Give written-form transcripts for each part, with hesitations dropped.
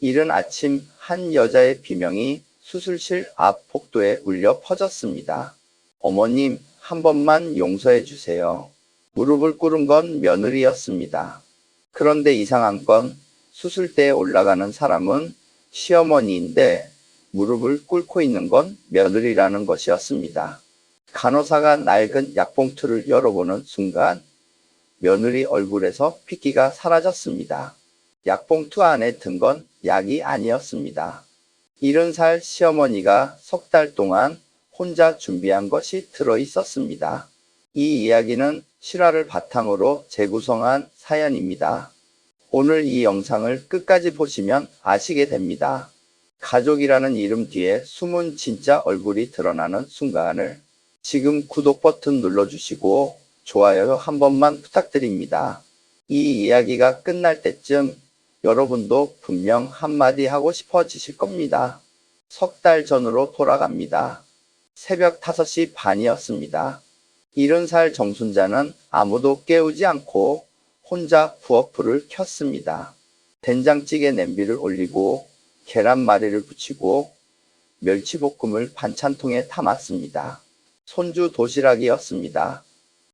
이른 아침 한 여자의 비명이 수술실 앞 복도에 울려 퍼졌습니다. 어머님, 한 번만 용서해 주세요. 무릎을 꿇은 건 며느리였습니다. 그런데 이상한 건 수술대에 올라가는 사람은 시어머니인데 무릎을 꿇고 있는 건 며느리라는 것이었습니다. 간호사가 낡은 약봉투를 열어보는 순간 며느리 얼굴에서 핏기가 사라졌습니다. 약봉투 안에 든 건 약이 아니었습니다. 70살 시어머니가 석 달 동안 혼자 준비한 것이 들어 있었습니다. 이 이야기는 실화를 바탕으로 재구성한 사연입니다. 오늘 이 영상을 끝까지 보시면 아시게 됩니다. 가족이라는 이름 뒤에 숨은 진짜 얼굴이 드러나는 순간을 지금 구독 버튼 눌러주시고 좋아요 한 번만 부탁드립니다. 이 이야기가 끝날 때쯤 여러분도 분명 한마디 하고 싶어지실 겁니다. 석 달 전으로 돌아갑니다. 새벽 5시 반이었습니다. 70살 정순자는 아무도 깨우지 않고 혼자 부엌불을 켰습니다. 된장찌개 냄비를 올리고 계란말이를 부치고 멸치볶음을 반찬통에 담았습니다. 손주 도시락이었습니다.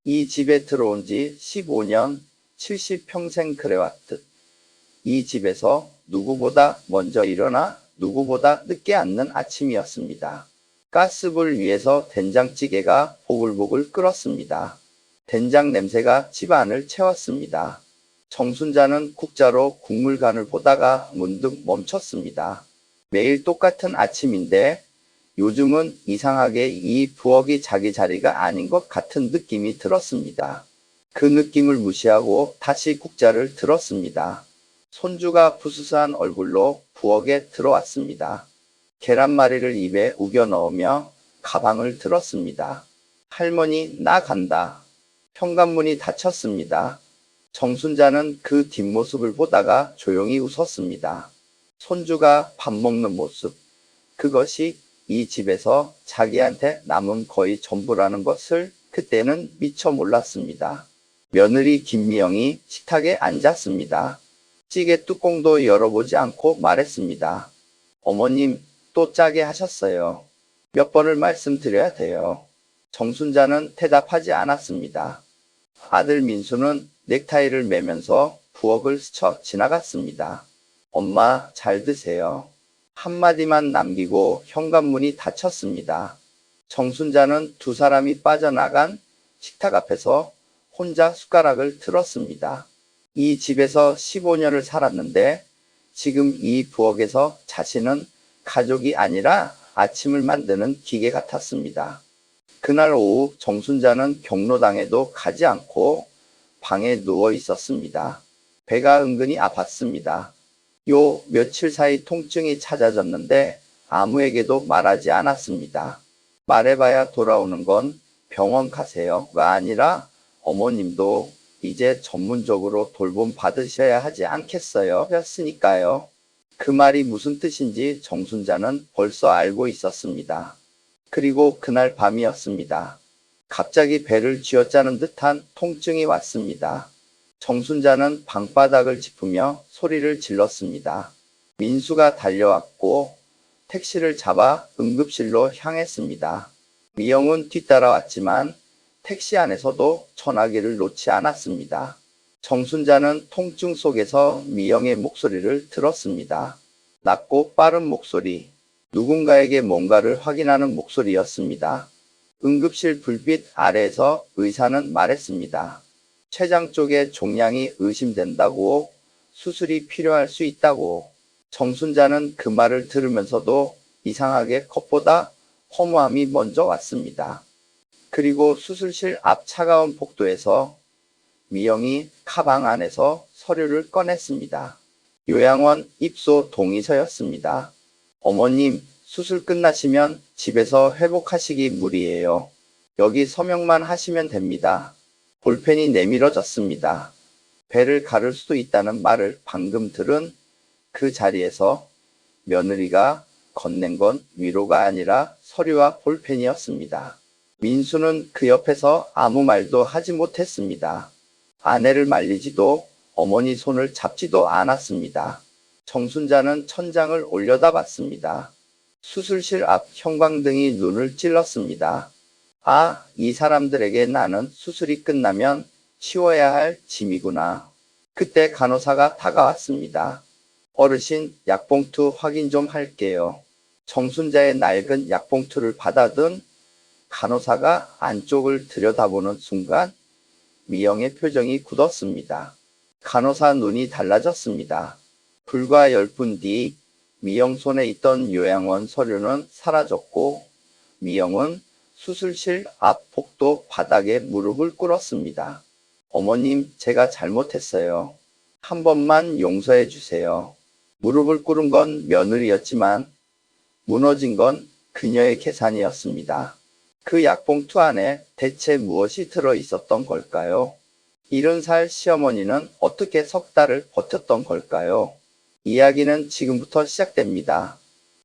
이 집에 들어온 지 15년, 70평생 그래왔듯 이 집에서 누구보다 먼저 일어나 누구보다 늦게 앉는 아침이었습니다. 가스불 위에서 된장찌개가 보글보글 끓었습니다. 된장 냄새가 집안을 채웠습니다. 정순자는 국자로 국물간을 보다가 문득 멈췄습니다. 매일 똑같은 아침인데 요즘은 이상하게 이 부엌이 자기 자리가 아닌 것 같은 느낌이 들었습니다. 그 느낌을 무시하고 다시 국자를 들었습니다. 손주가 부스스한 얼굴로 부엌에 들어왔습니다. 계란말이를 입에 우겨 넣으며 가방을 들었습니다. 할머니, 나 간다. 현관문이 닫혔습니다. 정순자는 그 뒷모습을 보다가 조용히 웃었습니다. 손주가 밥 먹는 모습, 그것이 이 집에서 자기한테 남은 거의 전부라는 것을 그때는 미처 몰랐습니다. 며느리 김미영이 식탁에 앉았습니다. 찌개 뚜껑도 열어보지 않고 말했습니다. 어머님, 또 짜게 하셨어요. 몇 번을 말씀드려야 돼요. 정순자는 대답하지 않았습니다. 아들 민수는 넥타이를 매면서 부엌을 스쳐 지나갔습니다. 엄마, 잘 드세요. 한마디만 남기고 현관문이 닫혔습니다. 정순자는 두 사람이 빠져나간 식탁 앞에서 혼자 숟가락을 들었습니다. 이 집에서 15년을 살았는데 지금 이 부엌에서 자신은 가족이 아니라 아침을 만드는 기계 같았습니다. 그날 오후 정순자는 경로당에도 가지 않고 방에 누워 있었습니다. 배가 은근히 아팠습니다. 요 며칠 사이 통증이 찾아졌는데 아무에게도 말하지 않았습니다. 말해봐야 돌아오는 건 병원 가세요가 아니라 어머님도 이제 전문적으로 돌봄 받으셔야 하지 않겠어요? 였으니까요. 그 말이 무슨 뜻인지 정순자는 벌써 알고 있었습니다. 그리고 그날 밤이었습니다. 갑자기 배를 쥐어짜는 듯한 통증이 왔습니다. 정순자는 방바닥을 짚으며 소리를 질렀습니다. 민수가 달려왔고 택시를 잡아 응급실로 향했습니다. 미영은 뒤따라왔지만 택시 안에서도 전화기를 놓지 않았습니다. 정순자는 통증 속에서 미영의 목소리를 들었습니다. 낮고 빠른 목소리, 누군가에게 뭔가를 확인하는 목소리였습니다. 응급실 불빛 아래에서 의사는 말했습니다. 췌장 쪽에 종양이 의심된다고, 수술이 필요할 수 있다고. 정순자는 그 말을 들으면서도 이상하게 컵보다 허무함이 먼저 왔습니다. 그리고 수술실 앞 차가운 복도에서 미영이 가방 안에서 서류를 꺼냈습니다. 요양원 입소 동의서였습니다. 어머님, 수술 끝나시면 집에서 회복하시기 무리예요. 여기 서명만 하시면 됩니다. 볼펜이 내밀어졌습니다. 배를 가를 수도 있다는 말을 방금 들은 그 자리에서 며느리가 건넨 건 위로가 아니라 서류와 볼펜이었습니다. 민수는 그 옆에서 아무 말도 하지 못했습니다. 아내를 말리지도 어머니 손을 잡지도 않았습니다. 정순자는 천장을 올려다봤습니다. 수술실 앞 형광등이 눈을 찔렀습니다. 아, 이 사람들에게 나는 수술이 끝나면 치워야 할 짐이구나. 그때 간호사가 다가왔습니다. 어르신, 약봉투 확인 좀 할게요. 정순자의 낡은 약봉투를 받아든 간호사가 안쪽을 들여다보는 순간 미영의 표정이 굳었습니다. 간호사 눈이 달라졌습니다. 불과 10분 뒤 미영 손에 있던 요양원 서류는 사라졌고 미영은 수술실 앞 복도 바닥에 무릎을 꿇었습니다. 어머님, 제가 잘못했어요. 한 번만 용서해 주세요. 무릎을 꿇은 건 며느리였지만 무너진 건 그녀의 계산이었습니다. 그 약봉투 안에 대체 무엇이 들어 있었던 걸까요? 70살 시어머니는 어떻게 석 달을 버텼던 걸까요? 이야기는 지금부터 시작됩니다.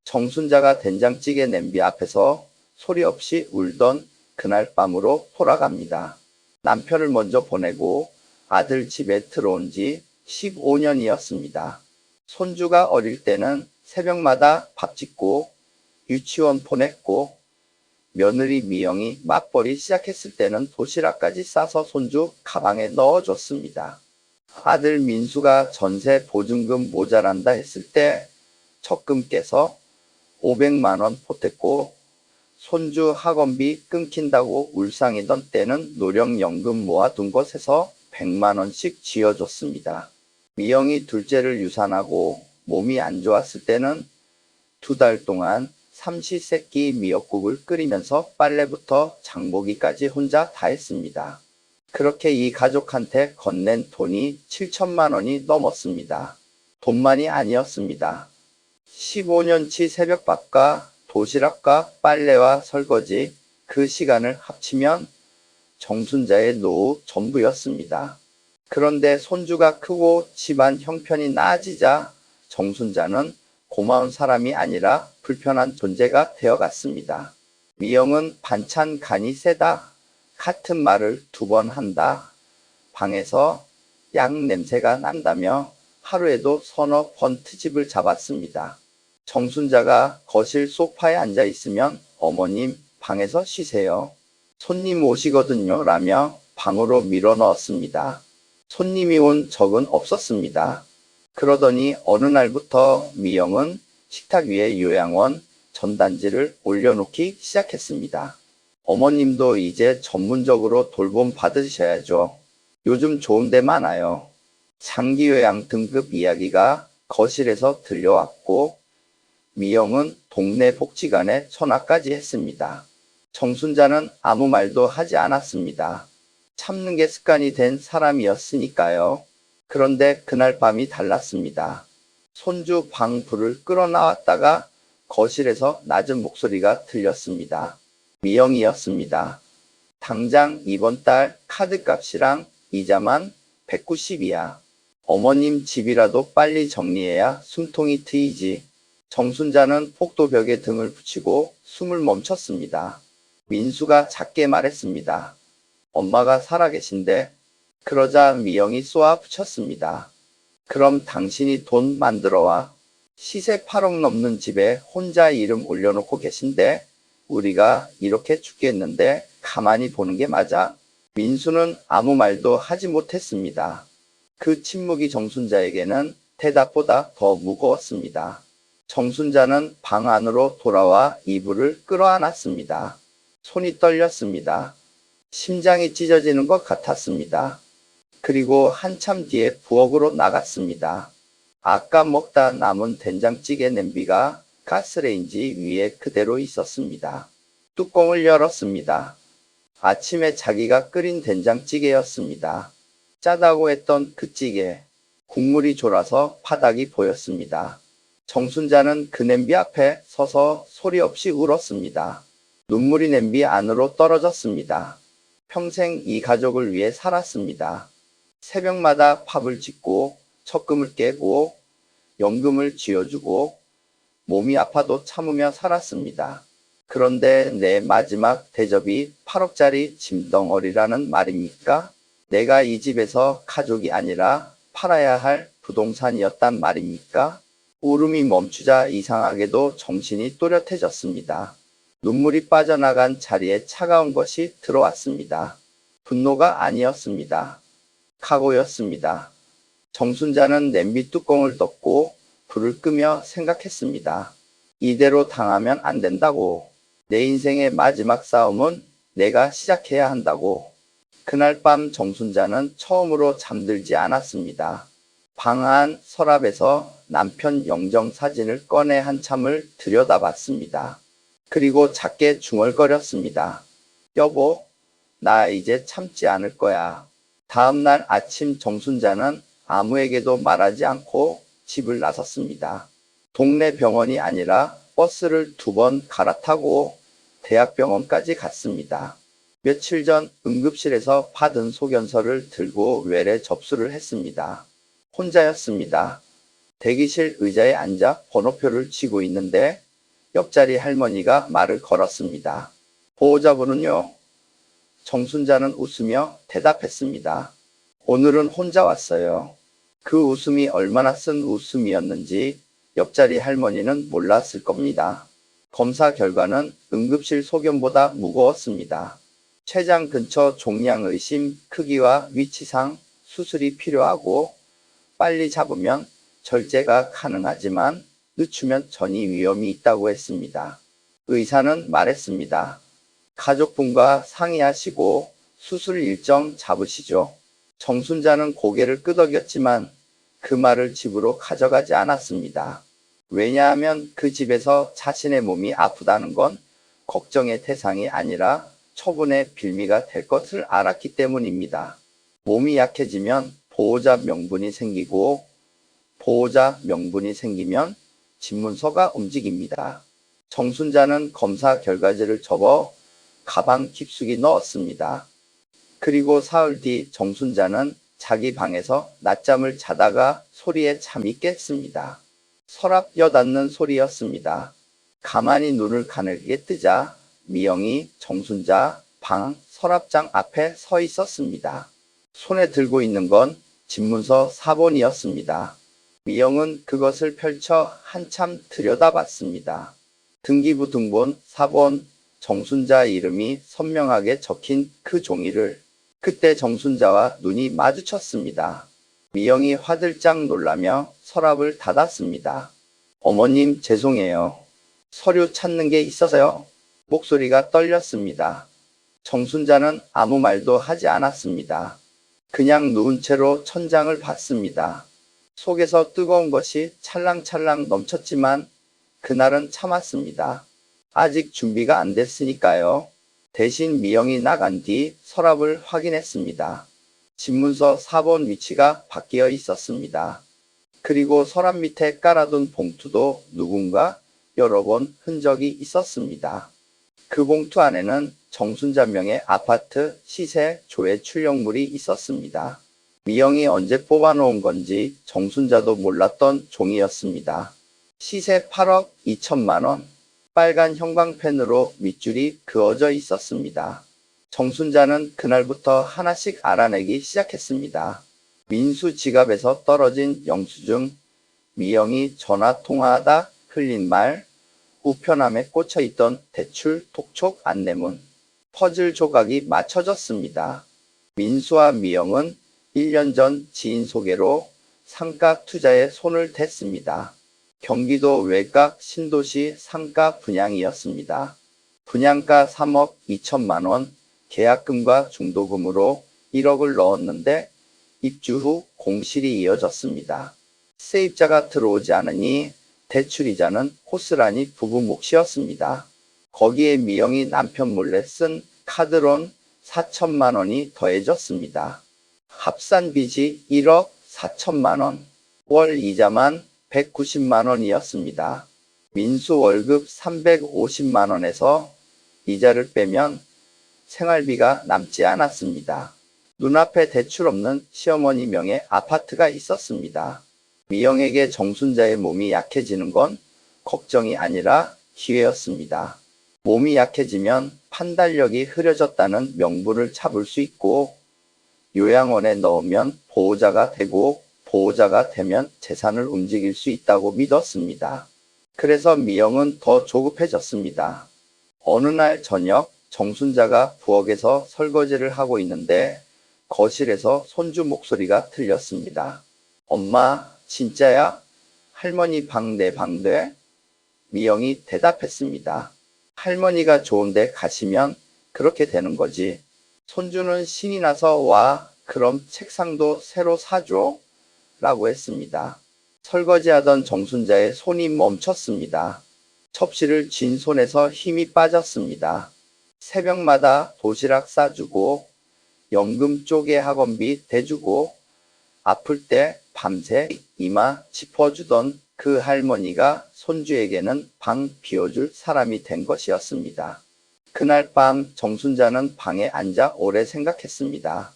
정순자가 된장찌개 냄비 앞에서 소리 없이 울던 그날 밤으로 돌아갑니다. 남편을 먼저 보내고 아들 집에 들어온 지 15년이었습니다. 손주가 어릴 때는 새벽마다 밥 짓고 유치원 보냈고 며느리 미영이 맞벌이 시작했을 때는 도시락까지 싸서 손주 가방에 넣어줬습니다. 아들 민수가 전세 보증금 모자란다 했을 때 적금 깨서 500만 원 보탰고 손주 학원비 끊긴다고 울상이던 때는 노령연금 모아둔 것에서 100만 원씩 쥐어줬습니다. 미영이 둘째를 유산하고 몸이 안 좋았을 때는 2달 동안 삼시세끼 미역국을 끓이면서 빨래부터 장보기까지 혼자 다 했습니다. 그렇게 이 가족한테 건넨 돈이 7천만 원이 넘었습니다. 돈만이 아니었습니다. 15년치 새벽밥과 도시락과 빨래와 설거지, 그 시간을 합치면 정순자의 노후 전부였습니다. 그런데 손주가 크고 집안 형편이 나아지자 정순자는 고마운 사람이 아니라 불편한 존재가 되어갔습니다. 미영은 반찬 간이 세다. 같은 말을 2번 한다. 방에서 약 냄새가 난다며 하루에도 서너 번 트집을 잡았습니다. 정순자가 거실 소파에 앉아 있으면 어머님 방에서 쉬세요. 손님 오시거든요 라며 방으로 밀어 넣었습니다. 손님이 온 적은 없었습니다. 그러더니 어느 날부터 미영은 식탁 위에 요양원 전단지를 올려놓기 시작했습니다. 어머님도 이제 전문적으로 돌봄 받으셔야죠. 요즘 좋은 데 많아요. 장기요양 등급 이야기가 거실에서 들려왔고 미영은 동네 복지관에 전화까지 했습니다. 정순자는 아무 말도 하지 않았습니다. 참는 게 습관이 된 사람이었으니까요. 그런데 그날 밤이 달랐습니다. 손주 방 불을 끌어나왔다가 거실에서 낮은 목소리가 들렸습니다. 미영이었습니다. 당장 이번 달 카드값이랑 이자만 190이야. 어머님 집이라도 빨리 정리해야 숨통이 트이지. 정순자는 복도벽에 등을 붙이고 숨을 멈췄습니다. 민수가 작게 말했습니다. 엄마가 살아계신데. 그러자 미영이 쏘아 붙였습니다. 그럼 당신이 돈 만들어 와. 시세 8억 넘는 집에 혼자 이름 올려놓고 계신데 우리가 이렇게 죽겠는데 가만히 보는 게 맞아? 민수는 아무 말도 하지 못했습니다. 그 침묵이 정순자에게는 대답보다 더 무거웠습니다. 정순자는 방 안으로 돌아와 이불을 끌어안았습니다. 손이 떨렸습니다. 심장이 찢어지는 것 같았습니다. 그리고 한참 뒤에 부엌으로 나갔습니다. 아까 먹다 남은 된장찌개 냄비가 가스레인지 위에 그대로 있었습니다. 뚜껑을 열었습니다. 아침에 자기가 끓인 된장찌개였습니다. 짜다고 했던 그 찌개, 국물이 졸아서 바닥이 보였습니다. 정순자는 그 냄비 앞에 서서 소리 없이 울었습니다. 눈물이 냄비 안으로 떨어졌습니다. 평생 이 가족을 위해 살았습니다. 새벽마다 밥을 짓고 적금을 깨고 연금을 쥐어주고 몸이 아파도 참으며 살았습니다. 그런데 내 마지막 대접이 8억짜리 짐덩어리라는 말입니까? 내가 이 집에서 가족이 아니라 팔아야 할 부동산이었단 말입니까? 울음이 멈추자 이상하게도 정신이 또렷해졌습니다. 눈물이 빠져나간 자리에 차가운 것이 들어왔습니다. 분노가 아니었습니다. 각오였습니다. 정순자는 냄비 뚜껑을 덮고 불을 끄며 생각했습니다. 이대로 당하면 안 된다고. 내 인생의 마지막 싸움은 내가 시작해야 한다고. 그날 밤 정순자는 처음으로 잠들지 않았습니다. 방 안 서랍에서 남편 영정 사진을 꺼내 한참을 들여다봤습니다. 그리고 작게 중얼거렸습니다. 여보, 나 이제 참지 않을 거야. 다음 날 아침 정순자는 아무에게도 말하지 않고 집을 나섰습니다. 동네 병원이 아니라 버스를 2번 갈아타고 대학병원까지 갔습니다. 며칠 전 응급실에서 받은 소견서를 들고 외래 접수를 했습니다. 혼자였습니다. 대기실 의자에 앉아 번호표를 치고 있는데 옆자리 할머니가 말을 걸었습니다. 보호자분은요? 정순자는 웃으며 대답했습니다. 오늘은 혼자 왔어요. 그 웃음이 얼마나 쓴 웃음이었는지 옆자리 할머니는 몰랐을 겁니다. 검사 결과는 응급실 소견보다 무거웠습니다. 췌장 근처 종양 의심, 크기와 위치상 수술이 필요하고 빨리 잡으면 절제가 가능하지만 늦추면 전이 위험이 있다고 했습니다. 의사는 말했습니다. 가족분과 상의하시고 수술 일정 잡으시죠. 정순자는 고개를 끄덕였지만 그 말을 집으로 가져가지 않았습니다. 왜냐하면 그 집에서 자신의 몸이 아프다는 건 걱정의 대상이 아니라 처분의 빌미가 될 것을 알았기 때문입니다. 몸이 약해지면 보호자 명분이 생기고 보호자 명분이 생기면 집문서가 움직입니다. 정순자는 검사 결과지를 접어 가방 깊숙이 넣었습니다. 그리고 사흘 뒤 정순자는 자기 방에서 낮잠을 자다가 소리에 잠이 깼습니다. 서랍 여닫는 소리였습니다. 가만히 눈을 가늘게 뜨자 미영이 정순자 방 서랍장 앞에 서 있었습니다. 손에 들고 있는 건 집문서 4번이었습니다. 미영은 그것을 펼쳐 한참 들여다봤습니다. 등기부 등본 4번 정순자 이름이 선명하게 적힌 그 종이를. 그때 정순자와 눈이 마주쳤습니다. 미영이 화들짝 놀라며 서랍을 닫았습니다. 어머님 죄송해요. 서류 찾는 게 있어서요. 목소리가 떨렸습니다. 정순자는 아무 말도 하지 않았습니다. 그냥 누운 채로 천장을 봤습니다. 속에서 뜨거운 것이 찰랑찰랑 넘쳤지만 그날은 참았습니다. 아직 준비가 안 됐으니까요. 대신 미영이 나간 뒤 서랍을 확인했습니다. 집문서 4번 위치가 바뀌어 있었습니다. 그리고 서랍 밑에 깔아둔 봉투도 누군가 여러 번 흔적이 있었습니다. 그 봉투 안에는 정순자 명의 아파트 시세 조회 출력물이 있었습니다. 미영이 언제 뽑아놓은 건지 정순자도 몰랐던 종이였습니다. 시세 8억 2천만 원. 빨간 형광펜으로 밑줄이 그어져 있었습니다. 정순자는 그날부터 하나씩 알아내기 시작했습니다. 민수 지갑에서 떨어진 영수증, 미영이 전화 통화하다 흘린 말, 우편함에 꽂혀있던 대출 톡촉 안내문, 퍼즐 조각이 맞춰졌습니다. 민수와 미영은 1년 전 지인 소개로 상가 투자에 손을 댔습니다. 경기도 외곽 신도시 상가 분양이었습니다. 분양가 3억 2천만 원, 계약금과 중도금으로 1억을 넣었는데 입주 후 공실이 이어졌습니다. 세입자가 들어오지 않으니 대출이자는 고스란히 부부 몫이었습니다. 거기에 미영이 남편 몰래 쓴 카드론 4천만 원이 더해졌습니다. 합산 빚이 1억 4천만 원, 월 이자만 190만 원이었습니다. 민수 월급 350만 원에서 이자를 빼면 생활비가 남지 않았습니다. 눈앞에 대출 없는 시어머니 명의 아파트가 있었습니다. 미영에게 정순자의 몸이 약해지는 건 걱정이 아니라 기회였습니다. 몸이 약해지면 판단력이 흐려졌다는 명분을 잡을 수 있고 요양원에 넣으면 보호자가 되고 보호자가 되면 재산을 움직일 수 있다고 믿었습니다. 그래서 미영은 더 조급해졌습니다. 어느 날 저녁 정순자가 부엌에서 설거지를 하고 있는데 거실에서 손주 목소리가 들렸습니다. 엄마, 진짜야? 할머니 방 내 방돼? 미영이 대답했습니다. 할머니가 좋은데 가시면 그렇게 되는 거지. 손주는 신이 나서 와, 그럼 책상도 새로 사줘? 라고 했습니다. 설거지하던 정순자의 손이 멈췄습니다. 첩실을 쥔 손에서 힘이 빠졌습니다. 새벽마다 도시락 싸주고 연금 쪼개 학원비 대주고 아플 때 밤새 이마 짚어주던 그 할머니가 손주에게는 방 비워줄 사람이 된 것이었습니다. 그날 밤 정순자는 방에 앉아 오래 생각했습니다.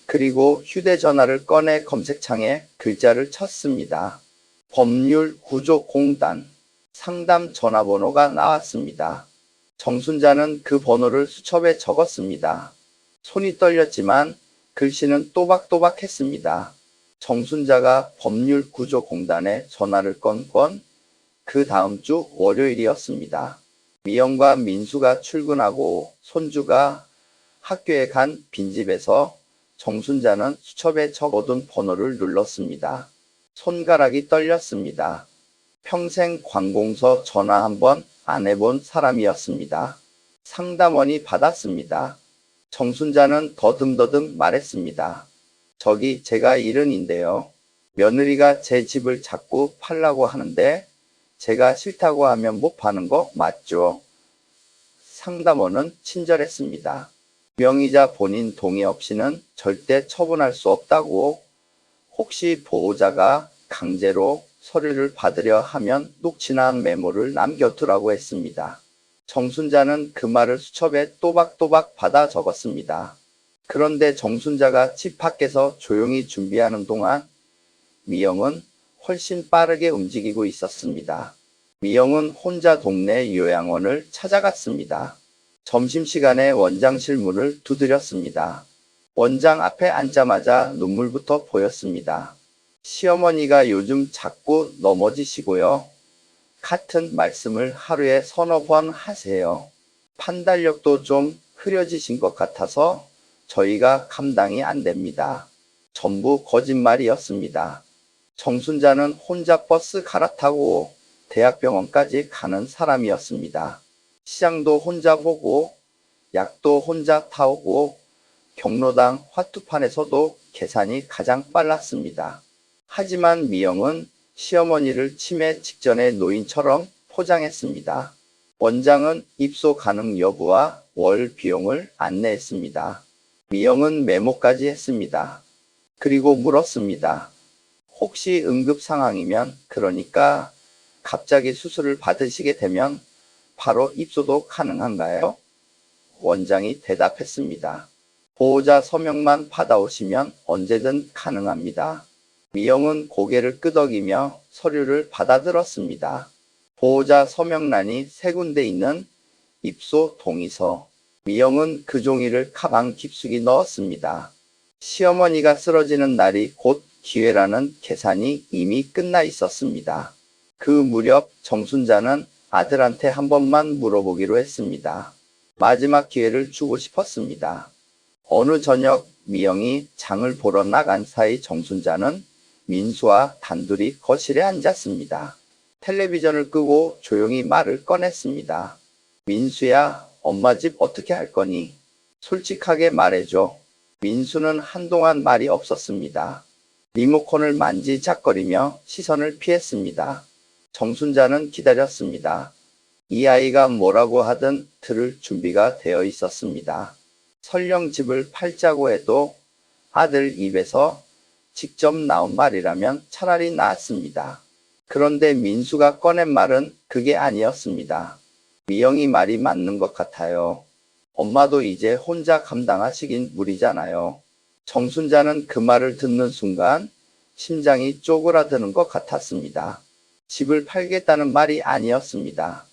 그리고 휴대전화를 꺼내 검색창에 글자를 쳤습니다. 법률구조공단 상담 전화번호가 나왔습니다. 정순자는 그 번호를 수첩에 적었습니다. 손이 떨렸지만 글씨는 또박또박했습니다. 정순자가 법률구조공단에 전화를 건 건 그 다음 주 월요일이었습니다. 미영과 민수가 출근하고 손주가 학교에 간 빈집에서 정순자는 수첩에 적어둔 번호를 눌렀습니다. 손가락이 떨렸습니다. 평생 관공서 전화 한 번 안 해본 사람이었습니다. 상담원이 받았습니다. 정순자는 더듬더듬 말했습니다. 저기 제가 일은인데요. 며느리가 제 집을 자꾸 팔라고 하는데 제가 싫다고 하면 못 파는 거 맞죠? 상담원은 친절했습니다. 명의자 본인 동의 없이는 절대 처분할 수 없다고, 혹시 보호자가 강제로 서류를 받으려 하면 녹취나 메모를 남겨두라고 했습니다. 정순자는 그 말을 수첩에 또박또박 받아 적었습니다. 그런데 정순자가 집 밖에서 조용히 준비하는 동안 미영은 훨씬 빠르게 움직이고 있었습니다. 미영은 혼자 동네 요양원을 찾아갔습니다. 점심시간에 원장실 문을 두드렸습니다. 원장 앞에 앉자마자 눈물부터 보였습니다. 시어머니가 요즘 자꾸 넘어지시고요. 같은 말씀을 하루에 서너 번 하세요. 판단력도 좀 흐려지신 것 같아서 저희가 감당이 안 됩니다. 전부 거짓말이었습니다. 정순자는 혼자 버스 갈아타고 대학병원까지 가는 사람이었습니다. 시장도 혼자 보고 약도 혼자 타오고 경로당 화투판에서도 계산이 가장 빨랐습니다. 하지만 미영은 시어머니를 치매 직전의 노인처럼 포장했습니다. 원장은 입소 가능 여부와 월 비용을 안내했습니다. 미영은 메모까지 했습니다. 그리고 물었습니다. 혹시 응급 상황이면, 그러니까 갑자기 수술을 받으시게 되면 바로 입소도 가능한가요? 원장이 대답했습니다. 보호자 서명만 받아오시면 언제든 가능합니다. 미영은 고개를 끄덕이며 서류를 받아들었습니다. 보호자 서명란이 3군데 있는 입소 동의서. 미영은 그 종이를 가방 깊숙이 넣었습니다. 시어머니가 쓰러지는 날이 곧 기회라는 계산이 이미 끝나 있었습니다. 그 무렵 정순자는 아들한테 한 번만 물어보기로 했습니다. 마지막 기회를 주고 싶었습니다. 어느 저녁 미영이 장을 보러 나간 사이 정순자는 민수와 단둘이 거실에 앉았습니다. 텔레비전을 끄고 조용히 말을 꺼냈습니다. 민수야, 엄마 집 어떻게 할 거니? 솔직하게 말해줘. 민수는 한동안 말이 없었습니다. 리모컨을 만지작거리며 시선을 피했습니다. 정순자는 기다렸습니다. 이 아이가 뭐라고 하든 들을 준비가 되어 있었습니다. 설령 집을 팔자고 해도 아들 입에서 직접 나온 말이라면 차라리 나았습니다. 그런데 민수가 꺼낸 말은 그게 아니었습니다. 미영이 말이 맞는 것 같아요. 엄마도 이제 혼자 감당하시긴 무리잖아요. 정순자는 그 말을 듣는 순간 심장이 쪼그라드는 것 같았습니다. 집을 팔겠다는 말이 아니었습니다.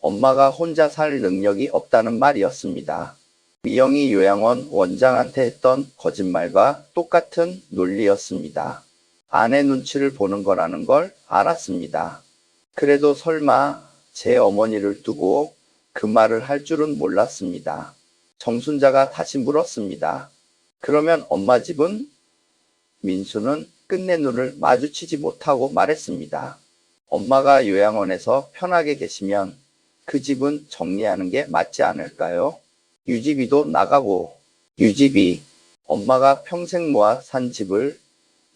엄마가 혼자 살 능력이 없다는 말이었습니다. 미영이 요양원 원장한테 했던 거짓말과 똑같은 논리였습니다. 아내 눈치를 보는 거라는 걸 알았습니다. 그래도 설마 제 어머니를 두고 그 말을 할 줄은 몰랐습니다. 정순자가 다시 물었습니다. 그러면 엄마 집은? 민수는 끝내 눈을 마주치지 못하고 말했습니다. 엄마가 요양원에서 편하게 계시면 그 집은 정리하는 게 맞지 않을까요? 유지비도 나가고. 유지비. 엄마가 평생 모아 산 집을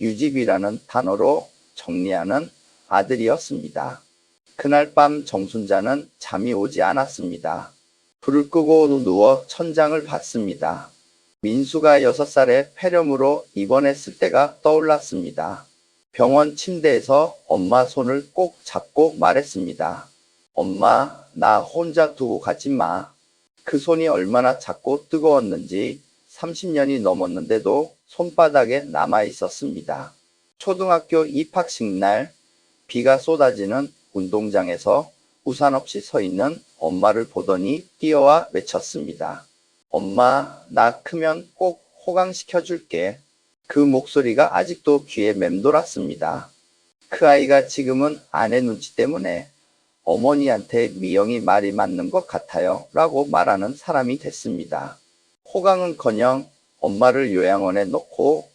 유지비라는 단어로 정리하는 아들이었습니다. 그날 밤 정순자는 잠이 오지 않았습니다. 불을 끄고 누워 천장을 봤습니다. 민수가 6살에 폐렴으로 입원했을 때가 떠올랐습니다. 병원 침대에서 엄마 손을 꼭 잡고 말했습니다. 엄마, 나 혼자 두고 가지 마. 그 손이 얼마나 작고 뜨거웠는지 30년이 넘었는데도 손바닥에 남아 있었습니다. 초등학교 입학식 날 비가 쏟아지는 운동장에서 우산 없이 서 있는 엄마를 보더니 뛰어와 외쳤습니다. 엄마, 나 크면 꼭 호강시켜 줄게. 그 목소리가 아직도 귀에 맴돌았습니다. 그 아이가 지금은 아내 눈치 때문에 어머니한테 미영이 말이 맞는 것 같아요 라고 말하는 사람이 됐습니다. 호강은커녕 엄마를 요양원에 놓고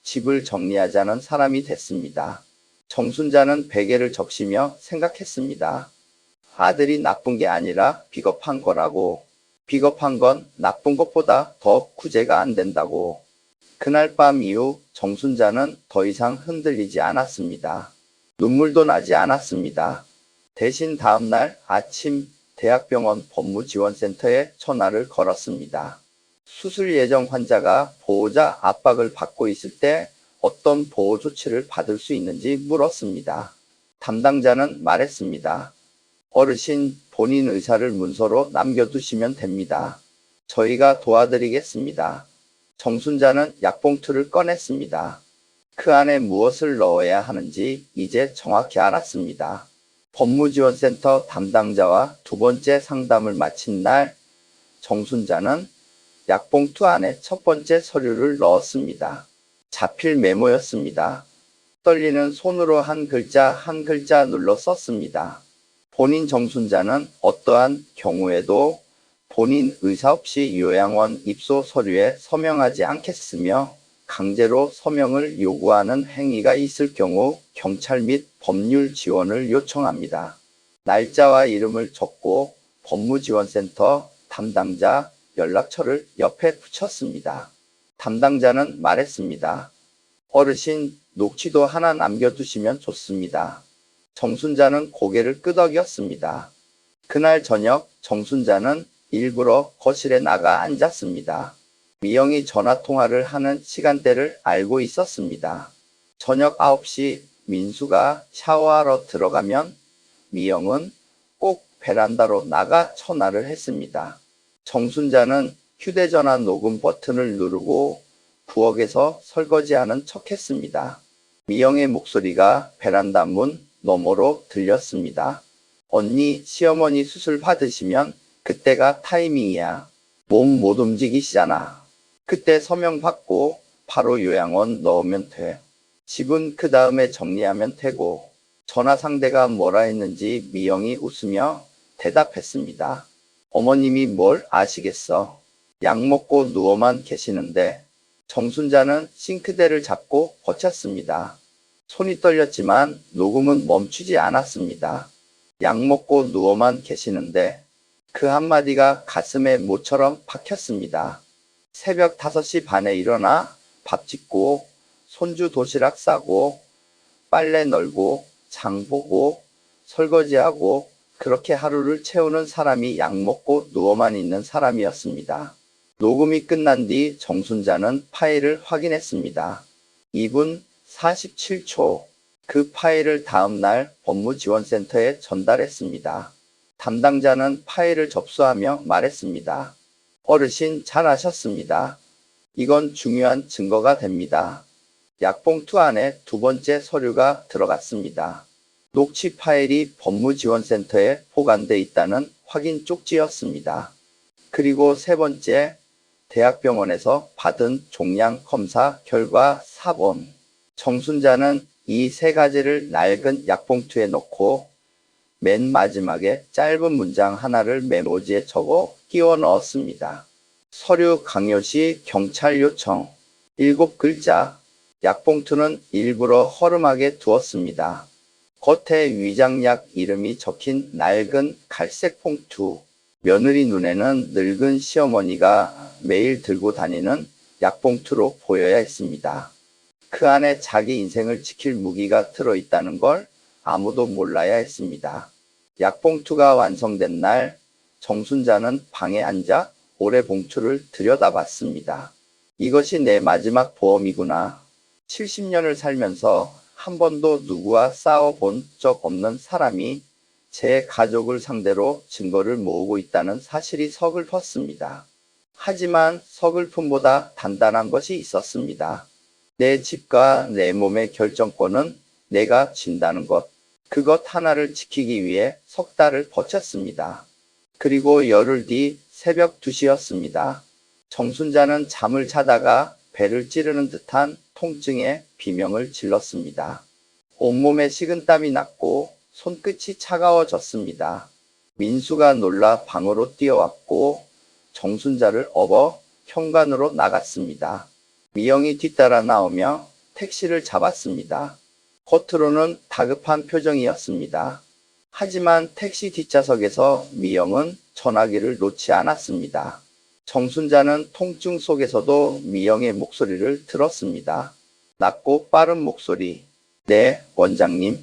집을 정리하자는 사람이 됐습니다. 정순자는 베개를 적시며 생각했습니다. 아들이 나쁜 게 아니라 비겁한 거라고. 비겁한 건 나쁜 것보다 더 구제가 안 된다고. 그날 밤 이후 정순자는 더 이상 흔들리지 않았습니다. 눈물도 나지 않았습니다. 대신 다음날 아침 대학병원 법무지원센터에 전화를 걸었습니다. 수술 예정 환자가 보호자 압박을 받고 있을 때 어떤 보호 조치를 받을 수 있는지 물었습니다. 담당자는 말했습니다. 어르신 본인 의사를 문서로 남겨두시면 됩니다. 저희가 도와드리겠습니다. 정순자는 약봉투를 꺼냈습니다. 그 안에 무엇을 넣어야 하는지 이제 정확히 알았습니다. 법무지원센터 담당자와 두 번째 상담을 마친 날 정순자는 약봉투 안에 첫 번째 서류를 넣었습니다. 자필 메모였습니다. 떨리는 손으로 한 글자 한 글자 눌러 썼습니다. 본인 정순자는 어떠한 경우에도 본인 의사 없이 요양원 입소 서류에 서명하지 않겠으며 강제로 서명을 요구하는 행위가 있을 경우 경찰 및 법률 지원을 요청합니다. 날짜와 이름을 적고 법무지원센터 담당자 연락처를 옆에 붙였습니다. 담당자는 말했습니다. 어르신, 녹취도 하나 남겨두시면 좋습니다. 정순자는 고개를 끄덕였습니다. 그날 저녁 정순자는 일부러 거실에 나가 앉았습니다. 미영이 전화통화를 하는 시간대를 알고 있었습니다. 저녁 9시 민수가 샤워하러 들어가면 미영은 꼭 베란다로 나가 전화를 했습니다. 정순자는 휴대전화 녹음 버튼을 누르고 부엌에서 설거지하는 척했습니다. 미영의 목소리가 베란다 문 너머로 들렸습니다. 언니, 시어머니 수술 받으시면 그때가 타이밍이야. 몸 못 움직이시잖아. 그때 서명 받고 바로 요양원 넣으면 돼. 집은 그 다음에 정리하면 되고. 전화 상대가 뭐라 했는지 미영이 웃으며 대답했습니다. 어머님이 뭘 아시겠어. 약 먹고 누워만 계시는데. 정순자는 싱크대를 잡고 버텼습니다. 손이 떨렸지만 녹음은 멈추지 않았습니다. 약 먹고 누워만 계시는데 그 한마디가 가슴에 모처럼 박혔습니다. 새벽 5시 반에 일어나 밥 짓고 손주 도시락 싸고 빨래 널고 장 보고 설거지하고 그렇게 하루를 채우는 사람이 약 먹고 누워만 있는 사람이었습니다. 녹음이 끝난 뒤 정순자는 파일을 확인했습니다. 2분 47초. 그 파일을 다음날 법무지원센터에 전달했습니다. 담당자는 파일을 접수하며 말했습니다. 어르신 잘하셨습니다. 이건 중요한 증거가 됩니다. 약봉투 안에 두 번째 서류가 들어갔습니다. 녹취 파일이 법무지원센터에 보관돼 있다는 확인 쪽지였습니다. 그리고 세 번째, 대학병원에서 받은 종양 검사 결과 4번. 정순자는 이 세 가지를 낡은 약봉투에 넣고 맨 마지막에 짧은 문장 하나를 메모지에 적어 끼워 넣었습니다. 서류 강요시 경찰 요청. 7글자. 약봉투는 일부러 허름하게 두었습니다. 겉에 위장약 이름이 적힌 낡은 갈색 봉투. 며느리 눈에는 늙은 시어머니가 매일 들고 다니는 약봉투로 보여야 했습니다. 그 안에 자기 인생을 지킬 무기가 들어있다는 걸 아무도 몰라야 했습니다. 약봉투가 완성된 날, 정순자는 방에 앉아 오래 봉투를 들여다봤습니다. 이것이 내 마지막 보험이구나. 70년을 살면서 한 번도 누구와 싸워본 적 없는 사람이 제 가족을 상대로 증거를 모으고 있다는 사실이 서글펐습니다. 하지만 서글픔보다 단단한 것이 있었습니다. 내 집과 내 몸의 결정권은 내가 쥔다는 것. 그것 하나를 지키기 위해 석 달을 버텼습니다. 그리고 열흘 뒤 새벽 2시였습니다. 정순자는 잠을 자다가 배를 찌르는 듯한 통증에 비명을 질렀습니다. 온몸에 식은땀이 났고 손끝이 차가워졌습니다. 민수가 놀라 방으로 뛰어왔고 정순자를 업어 현관으로 나갔습니다. 미영이 뒤따라 나오며 택시를 잡았습니다. 겉으로는 다급한 표정이었습니다. 하지만 택시 뒷좌석에서 미영은 전화기를 놓지 않았습니다. 정순자는 통증 속에서도 미영의 목소리를 들었습니다. 낮고 빠른 목소리. 네, 원장님.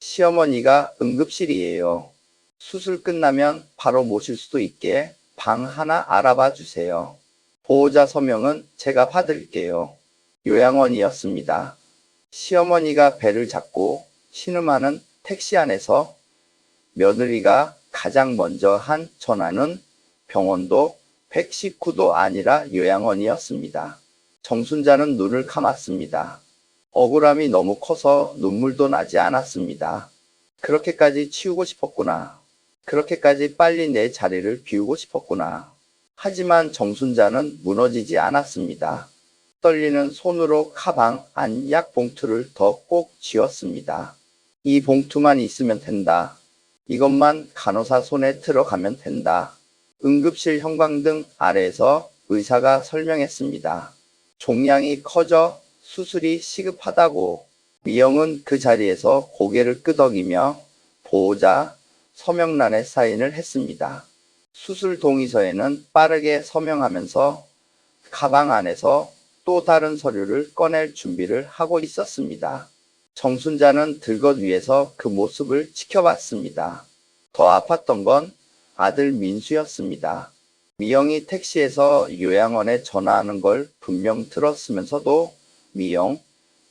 시어머니가 응급실이에요. 수술 끝나면 바로 모실 수도 있게 방 하나 알아봐 주세요. 보호자 서명은 제가 받을게요. 요양원이었습니다. 시어머니가 배를 잡고 신음하는 택시 안에서 며느리가 가장 먼저 한 전화는 병원도 119도 아니라 요양원이었습니다. 정순자는 눈을 감았습니다. 억울함이 너무 커서 눈물도 나지 않았습니다. 그렇게까지 치우고 싶었구나. 그렇게까지 빨리 내 자리를 비우고 싶었구나. 하지만 정순자는 무너지지 않았습니다. 떨리는 손으로 가방 안 약 봉투를 더 꼭 쥐었습니다. 이 봉투만 있으면 된다. 이것만 간호사 손에 들어가면 된다. 응급실 형광등 아래에서 의사가 설명했습니다. 종양이 커져 수술이 시급하다고. 미영은 그 자리에서 고개를 끄덕이며 보호자 서명란에 사인을 했습니다. 수술 동의서에는 빠르게 서명하면서 가방 안에서 또 다른 서류를 꺼낼 준비를 하고 있었습니다. 정순자는 들것 위에서 그 모습을 지켜봤습니다. 더 아팠던 건 아들 민수였습니다. 미영이 택시에서 요양원에 전화하는 걸 분명 들었으면서도 미영,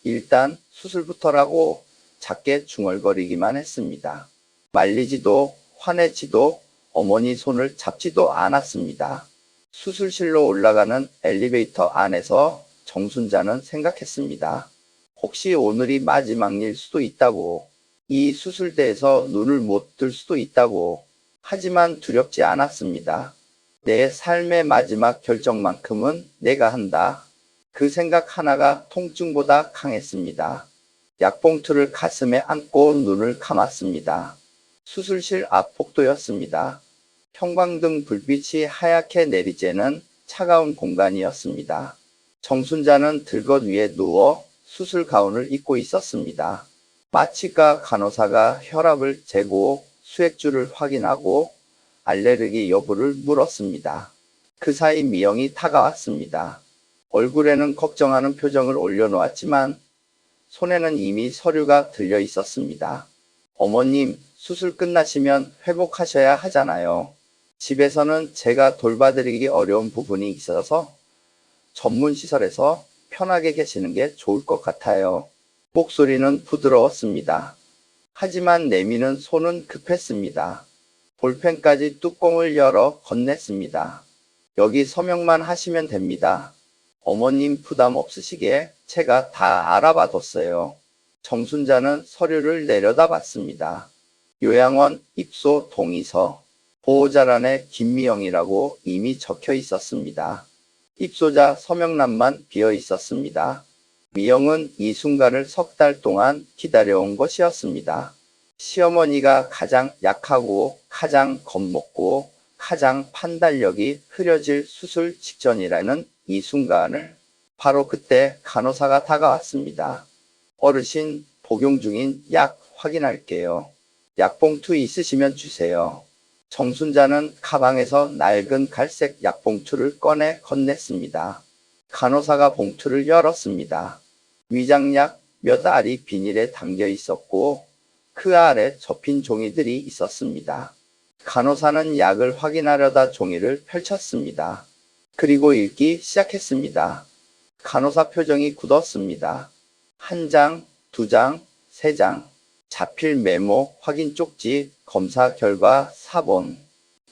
일단 수술부터라고 작게 중얼거리기만 했습니다. 말리지도 화내지도 어머니 손을 잡지도 않았습니다. 수술실로 올라가는 엘리베이터 안에서 정순자는 생각했습니다. 혹시 오늘이 마지막일 수도 있다고. 이 수술대에서 눈을 못 뜰 수도 있다고. 하지만 두렵지 않았습니다. 내 삶의 마지막 결정만큼은 내가 한다. 그 생각 하나가 통증보다 강했습니다. 약봉투를 가슴에 안고 눈을 감았습니다. 수술실 앞 복도였습니다. 형광등 불빛이 하얗게 내리쬐는 차가운 공간이었습니다. 정순자는 들것 위에 누워 수술 가운을 입고 있었습니다. 마취과 간호사가 혈압을 재고 수액줄을 확인하고 알레르기 여부를 물었습니다. 그 사이 미영이 다가왔습니다. 얼굴에는 걱정하는 표정을 올려놓았지만 손에는 이미 서류가 들려 있었습니다. 어머님, 수술 끝나시면 회복하셔야 하잖아요. 집에서는 제가 돌봐드리기 어려운 부분이 있어서 전문시설에서 편하게 계시는 게 좋을 것 같아요. 목소리는 부드러웠습니다. 하지만 내미는 손은 급했습니다. 볼펜까지 뚜껑을 열어 건넸습니다. 여기 서명만 하시면 됩니다. 어머님 부담 없으시게 제가 다 알아봐뒀어요. 정순자는 서류를 내려다봤습니다. 요양원 입소 동의서. 보호자란에 김미영이라고 이미 적혀 있었습니다. 입소자 서명란만 비어 있었습니다. 미영은 이 순간을 석 달 동안 기다려온 것이었습니다. 시어머니가 가장 약하고 가장 겁먹고 가장 판단력이 흐려질 수술 직전이라는 이 순간을 바로 그때 간호사가 다가왔습니다. 어르신, 복용 중인 약 확인할게요. 약봉투 있으시면 주세요. 정순자는 가방에서 낡은 갈색 약봉투를 꺼내 건넸습니다. 간호사가 봉투를 열었습니다. 위장약 몇 알이 비닐에 담겨 있었고 그 아래 접힌 종이들이 있었습니다. 간호사는 약을 확인하려다 종이를 펼쳤습니다. 그리고 읽기 시작했습니다. 간호사 표정이 굳었습니다. 한 장, 두 장, 세 장. 자필 메모, 확인 쪽지, 검사 결과 사본.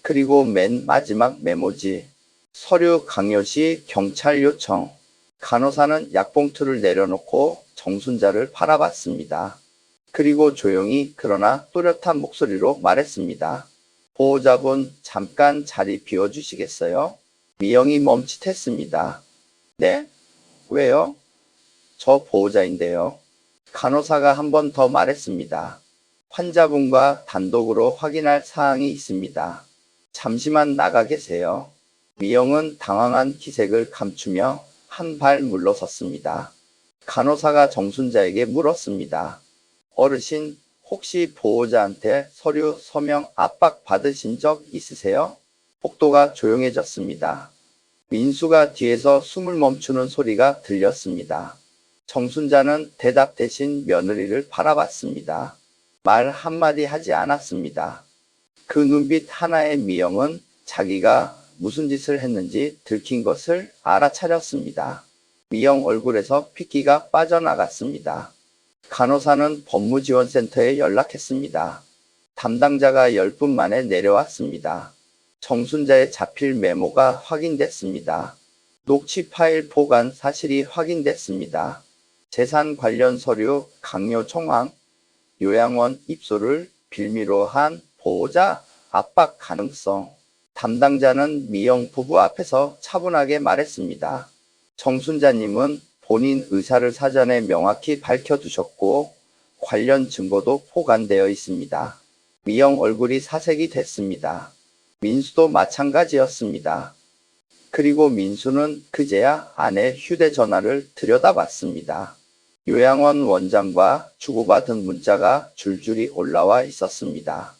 그리고 맨 마지막 메모지. 서류 강요시 경찰 요청. 간호사는 약봉투를 내려놓고 정순자를 바라봤습니다. 그리고 조용히 그러나 또렷한 목소리로 말했습니다. 보호자분 잠깐 자리 비워주시겠어요? 미영이 멈칫했습니다. 네? 왜요? 저 보호자인데요. 간호사가 한 번 더 말했습니다. 환자분과 단독으로 확인할 사항이 있습니다. 잠시만 나가 계세요. 미영은 당황한 기색을 감추며 한 발 물러섰습니다. 간호사가 정순자에게 물었습니다. 어르신, 혹시 보호자한테 서류 서명 압박 받으신 적 있으세요? 복도가 조용해졌습니다. 민수가 뒤에서 숨을 멈추는 소리가 들렸습니다. 정순자는 대답 대신 며느리를 바라봤습니다. 말 한마디 하지 않았습니다. 그 눈빛 하나의 미영은 자기가 무슨 짓을 했는지 들킨 것을 알아차렸습니다. 미영 얼굴에서 핏기가 빠져나갔습니다. 간호사는 법무지원센터에 연락했습니다. 담당자가 10분 만에 내려왔습니다. 정순자의 자필 메모가 확인됐습니다. 녹취 파일 보관 사실이 확인됐습니다. 재산 관련 서류 강요 총황, 요양원 입소를 빌미로 한 보호자 압박 가능성. 담당자는 미영 부부 앞에서 차분하게 말했습니다. 정순자님은 본인 의사를 사전에 명확히 밝혀두셨고 관련 증거도 보관되어 있습니다. 미영 얼굴이 사색이 됐습니다. 민수도 마찬가지였습니다. 그리고 민수는 그제야 아내 휴대전화를 들여다봤습니다. 요양원 원장과 주고받은 문자가 줄줄이 올라와 있었습니다.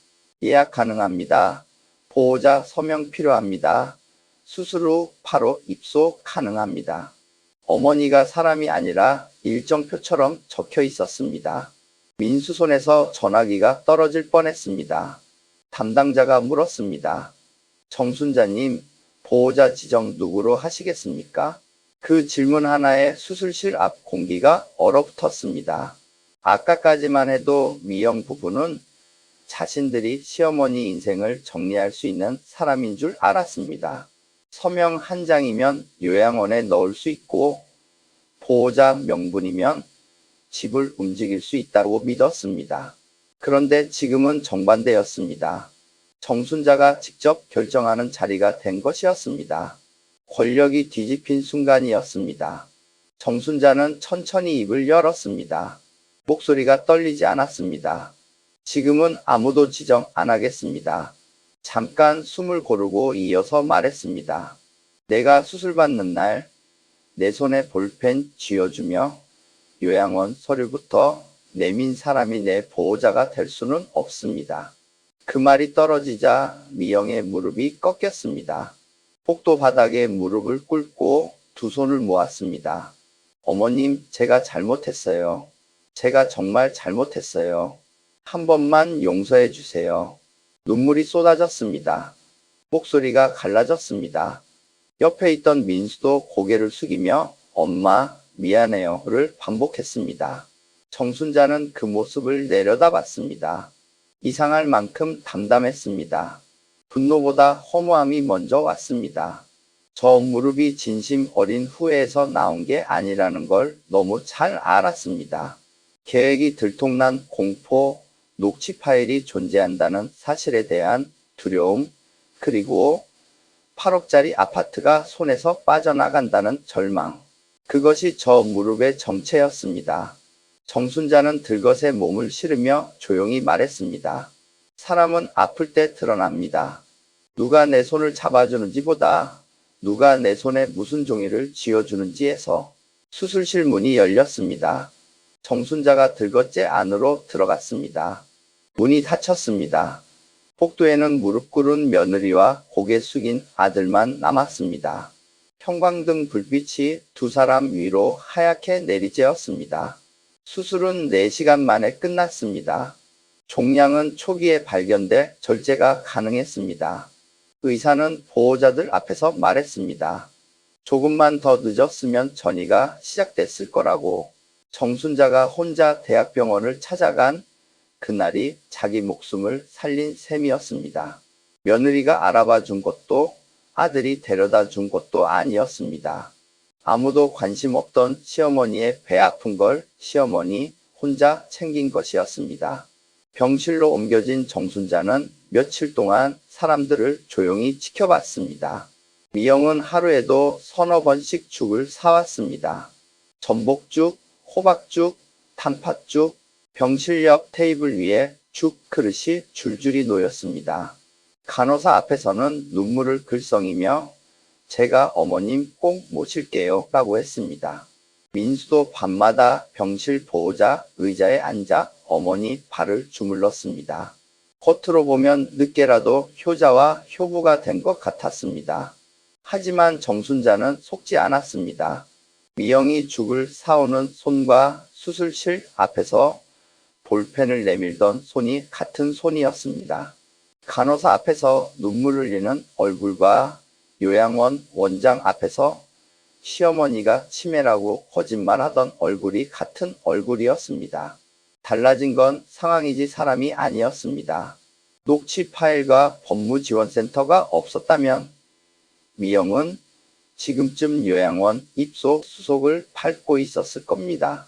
예약 가능합니다. 보호자 서명 필요합니다. 수술 후 바로 입소 가능합니다. 어머니가 사람이 아니라 일정표처럼 적혀 있었습니다. 민수 손에서 전화기가 떨어질 뻔했습니다. 담당자가 물었습니다. 정순자님, 보호자 지정 누구로 하시겠습니까? 그 질문 하나에 수술실 앞 공기가 얼어붙었습니다. 아까까지만 해도 미영 부부는 자신들이 시어머니 인생을 정리할 수 있는 사람인 줄 알았습니다. 서명 한 장이면 요양원에 넣을 수 있고 보호자 명분이면 집을 움직일 수 있다고 믿었습니다. 그런데 지금은 정반대였습니다. 정순자가 직접 결정하는 자리가 된 것이었습니다. 권력이 뒤집힌 순간이었습니다. 정순자는 천천히 입을 열었습니다. 목소리가 떨리지 않았습니다. 지금은 아무도 지정 안 하겠습니다. 잠깐 숨을 고르고 이어서 말했습니다. 내가 수술받는 날 내 손에 볼펜 쥐어주며 요양원 서류부터 내민 사람이 내 보호자가 될 수는 없습니다. 그 말이 떨어지자 미영의 무릎이 꺾였습니다. 복도 바닥에 무릎을 꿇고 두 손을 모았습니다. 어머님, 제가 잘못했어요. 제가 정말 잘못했어요. 한 번만 용서해 주세요. 눈물이 쏟아졌습니다. 목소리가 갈라졌습니다. 옆에 있던 민수도 고개를 숙이며 엄마, 미안해요를 반복했습니다. 정순자는 그 모습을 내려다봤습니다. 이상할 만큼 담담했습니다. 분노보다 허무함이 먼저 왔습니다. 저 무릎이 진심 어린 후회에서 나온 게 아니라는 걸 너무 잘 알았습니다. 계획이 들통난 공포, 녹취 파일이 존재한다는 사실에 대한 두려움, 그리고 8억짜리 아파트가 손에서 빠져나간다는 절망. 그것이 저 무릎의 정체였습니다. 정순자는 들것에 몸을 실으며 조용히 말했습니다. 사람은 아플 때 드러납니다. 누가 내 손을 잡아주는지 보다 누가 내 손에 무슨 종이를 쥐어주는지에서. 수술실 문이 열렸습니다. 정순자가 들것제 안으로 들어갔습니다. 문이 닫혔습니다. 복도에는 무릎 꿇은 며느리와 고개 숙인 아들만 남았습니다. 형광등 불빛이 두 사람 위로 하얗게 내리쬐었습니다. 수술은 4시간 만에 끝났습니다. 종양은 초기에 발견돼 절제가 가능했습니다. 의사는 보호자들 앞에서 말했습니다. 조금만 더 늦었으면 전이가 시작됐을 거라고. 정순자가 혼자 대학병원을 찾아간 그날이 자기 목숨을 살린 셈이었습니다. 며느리가 알아봐 준 것도 아들이 데려다 준 것도 아니었습니다. 아무도 관심 없던 시어머니의 배 아픈 걸 시어머니 혼자 챙긴 것이었습니다. 병실로 옮겨진 정순자는 며칠 동안 사람들을 조용히 지켜봤습니다. 미영은 하루에도 서너 번씩 죽을 사왔습니다. 전복죽, 호박죽, 단팥죽, 병실 옆 테이블 위에 죽 그릇이 줄줄이 놓였습니다. 간호사 앞에서는 눈물을 글썽이며 제가 어머님 꼭 모실게요 라고 했습니다. 민수도 밤마다 병실 보호자 의자에 앉아 어머니 발을 주물렀습니다. 겉으로 보면 늦게라도 효자와 효부가 된 것 같았습니다. 하지만 정순자는 속지 않았습니다. 미영이 죽을 사오는 손과 수술실 앞에서 볼펜을 내밀던 손이 같은 손이었습니다. 간호사 앞에서 눈물 흘리는 얼굴과 요양원 원장 앞에서 시어머니가 치매라고 거짓말하던 얼굴이 같은 얼굴이었습니다. 달라진 건 상황이지 사람이 아니었습니다. 녹취 파일과 법무지원센터가 없었다면 미영은 지금쯤 요양원 입소 수속을 밟고 있었을 겁니다.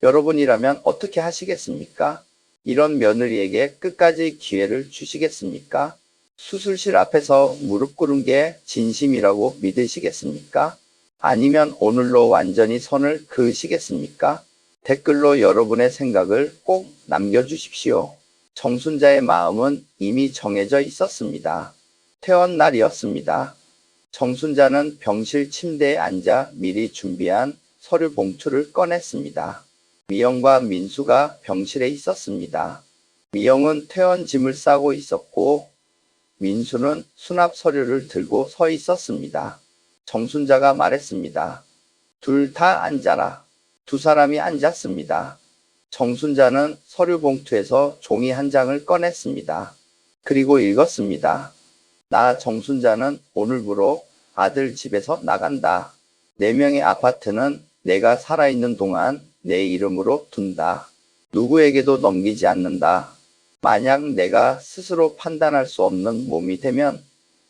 여러분이라면 어떻게 하시겠습니까? 이런 며느리에게 끝까지 기회를 주시겠습니까? 수술실 앞에서 무릎 꿇은 게 진심이라고 믿으시겠습니까? 아니면 오늘로 완전히 선을 그으시겠습니까? 댓글로 여러분의 생각을 꼭 남겨주십시오. 정순자의 마음은 이미 정해져 있었습니다. 퇴원 날이었습니다. 정순자는 병실 침대에 앉아 미리 준비한 서류 봉투를 꺼냈습니다. 미영과 민수가 병실에 있었습니다. 미영은 퇴원 짐을 싸고 있었고 민수는 수납 서류를 들고 서 있었습니다. 정순자가 말했습니다. 둘 다 앉아라. 두 사람이 앉았습니다. 정순자는 서류 봉투에서 종이 한 장을 꺼냈습니다. 그리고 읽었습니다. 나 정순자는 오늘부로 아들 집에서 나간다. 4명의 아파트는 내가 살아있는 동안 내 이름으로 둔다. 누구에게도 넘기지 않는다. 만약 내가 스스로 판단할 수 없는 몸이 되면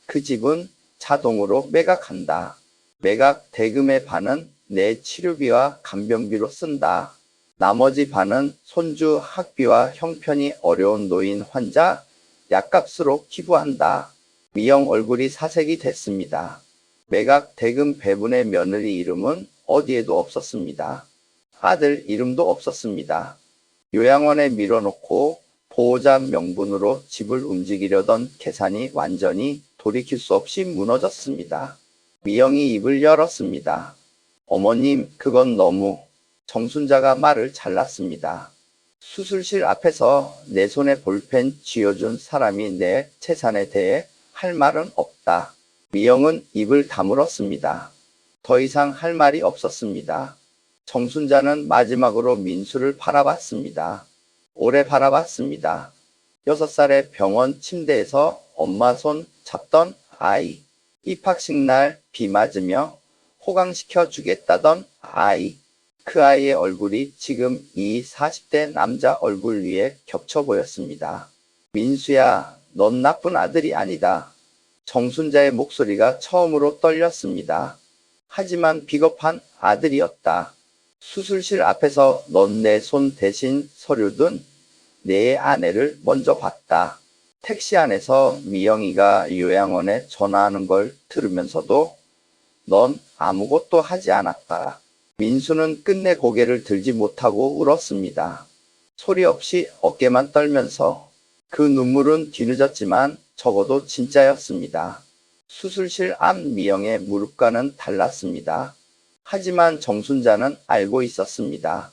그 집은 자동으로 매각한다. 매각 대금의 반은 내 치료비와 간병비로 쓴다. 나머지 반은 손주 학비와 형편이 어려운 노인 환자 약값으로 기부한다. 미영 얼굴이 사색이 됐습니다. 매각 대금 배분의 며느리 이름은 어디에도 없었습니다. 아들 이름도 없었습니다. 요양원에 밀어놓고 보호자 명분으로 집을 움직이려던 계산이 완전히 돌이킬 수 없이 무너졌습니다. 미영이 입을 열었습니다. 어머님, 그건 너무... 정순자가 말을 잘랐습니다. 수술실 앞에서 내 손에 볼펜 쥐어준 사람이 내 재산에 대해 할 말은 없다. 미영은 입을 다물었습니다. 더 이상 할 말이 없었습니다. 정순자는 마지막으로 민수를 바라봤습니다. 오래 바라봤습니다. 6살의 병원 침대에서 엄마 손 잡던 아이. 입학식 날 비 맞으며 호강시켜 주겠다던 아이. 그 아이의 얼굴이 지금 이 40대 남자 얼굴 위에 겹쳐 보였습니다. 민수야, 넌 나쁜 아들이 아니다. 정순자의 목소리가 처음으로 떨렸습니다. 하지만 비겁한 아들이었다. 수술실 앞에서 넌 내 손 대신 서류 둔 내 아내를 먼저 봤다. 택시 안에서 미영이가 요양원에 전화하는 걸 들으면서도 넌 아무것도 하지 않았다. 민수는 끝내 고개를 들지 못하고 울었습니다. 소리 없이 어깨만 떨면서. 그 눈물은 뒤늦었지만 적어도 진짜였습니다. 수술실 앞 미영의 무릎과는 달랐습니다. 하지만 정순자는 알고 있었습니다.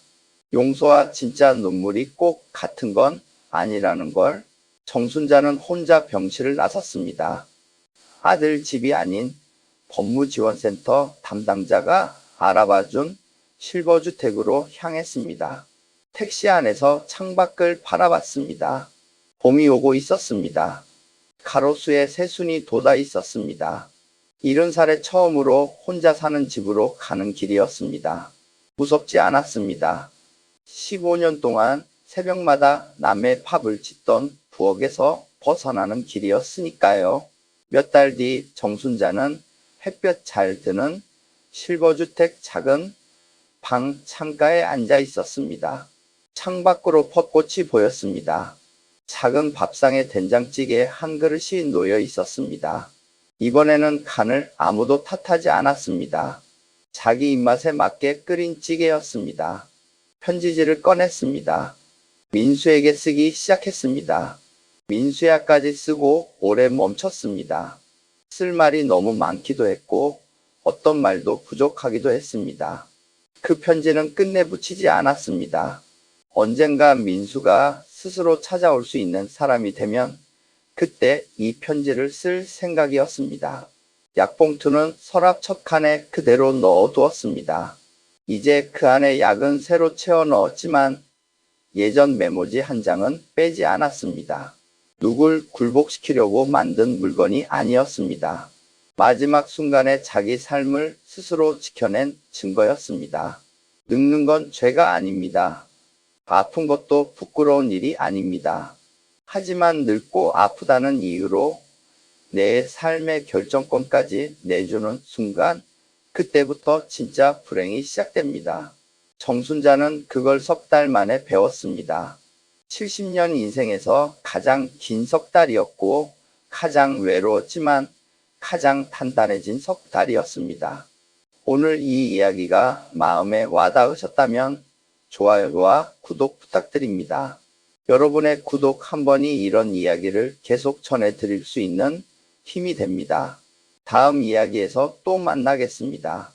용서와 진짜 눈물이 꼭 같은 건 아니라는 걸. 정순자는 혼자 병실을 나섰습니다. 아들 집이 아닌 법무지원센터 담당자가 알아봐준 실버주택으로 향했습니다. 택시 안에서 창밖을 바라봤습니다. 봄이 오고 있었습니다. 가로수에 새순이 돋아 있었습니다. 70살에 처음으로 혼자 사는 집으로 가는 길이었습니다. 무섭지 않았습니다. 15년 동안 새벽마다 남의 팝을 짓던 부엌에서 벗어나는 길이었으니까요. 몇 달 뒤 정순자는 햇볕 잘 드는 실버주택 작은 방 창가에 앉아 있었습니다. 창밖으로 벚꽃이 보였습니다. 작은 밥상에 된장찌개 한 그릇이 놓여 있었습니다. 이번에는 간을 아무도 탓하지 않았습니다. 자기 입맛에 맞게 끓인 찌개였습니다. 편지지를 꺼냈습니다. 민수에게 쓰기 시작했습니다. 민수야까지 쓰고 오래 멈췄습니다. 쓸 말이 너무 많기도 했고 어떤 말도 부족하기도 했습니다. 그 편지는 끝내 붙이지 않았습니다. 언젠가 민수가 스스로 찾아올 수 있는 사람이 되면 그때 이 편지를 쓸 생각이었습니다. 약봉투는 서랍 첫 칸에 그대로 넣어두었습니다. 이제 그 안에 약은 새로 채워 넣었지만 예전 메모지 한 장은 빼지 않았습니다. 누굴 굴복시키려고 만든 물건이 아니었습니다. 마지막 순간에 자기 삶을 스스로 지켜낸 증거였습니다. 늙는 건 죄가 아닙니다. 아픈 것도 부끄러운 일이 아닙니다. 하지만 늙고 아프다는 이유로 내 삶의 결정권까지 내주는 순간, 그때부터 진짜 불행이 시작됩니다. 정순자는 그걸 석 달 만에 배웠습니다. 70년 인생에서 가장 긴 석 달이었고 가장 외로웠지만 가장 단단해진 석 달이었습니다. 오늘 이 이야기가 마음에 와닿으셨다면 좋아요와 구독 부탁드립니다. 여러분의 구독 한 번이 이런 이야기를 계속 전해드릴 수 있는 힘이 됩니다. 다음 이야기에서 또 만나겠습니다.